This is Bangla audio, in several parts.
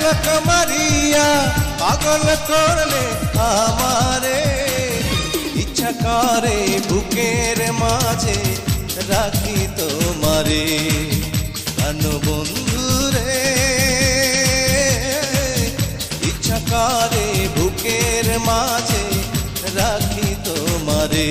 ঝলক মারিয়া পাগল করলে আমারে, ইচ্ছা করে বুকের মাঝে রাখি তোমারে। প্রাণ বন্ধুরে ইচ্ছা করে বুকের মাঝে রাখি তোমারে।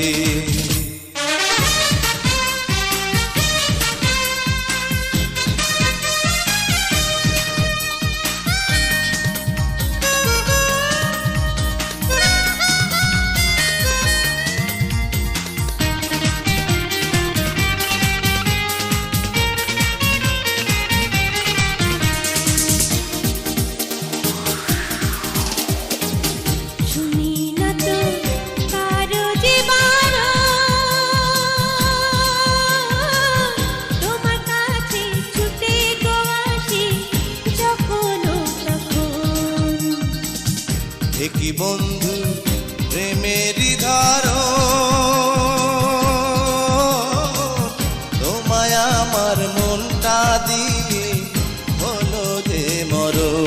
কি বন্ধু প্রেমেরই ধারণ, তোমায় আমার মনটা দিয়ে হলো যে মরণ।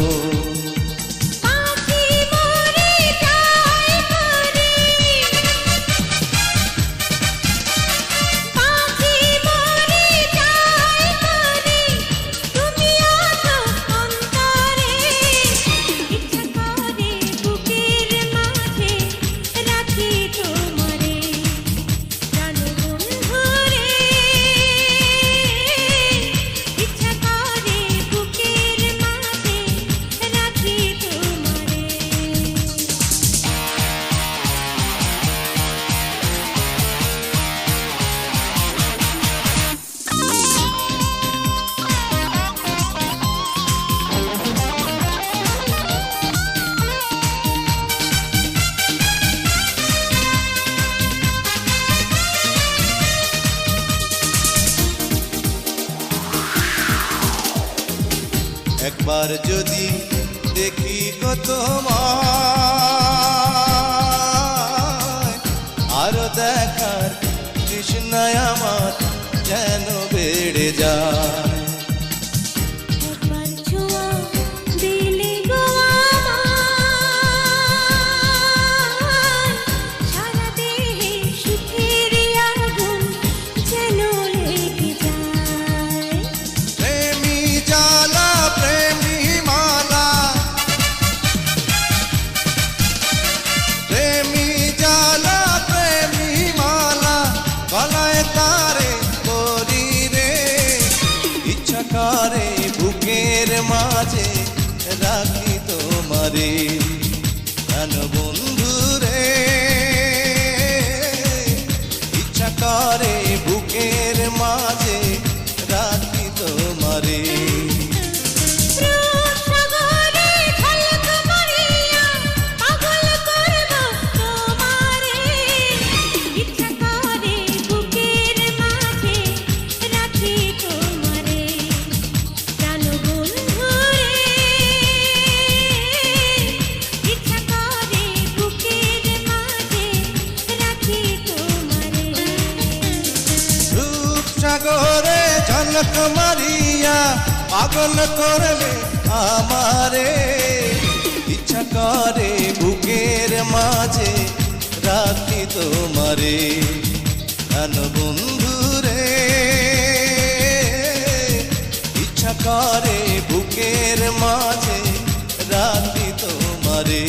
একবার যদি দেখি গো তোমায়, আরো দেখার তৃষ্ণায় আমার যেন বেড়ে যায়। করে বুকের মাঝে রাখি তোমারে। প্রাণ বন্ধুরে ইচ্ছা করে বুকের মাঝে রাখি তোমারে। সাগরে ঝলক মারিয়া পাগল করলে আমারে, ইচ্ছা করে বুকের মাঝে রাখি তোমারে। প্রাণ বন্ধুরে ইচ্ছা করে বুকের মাঝে রাখি তোমারে।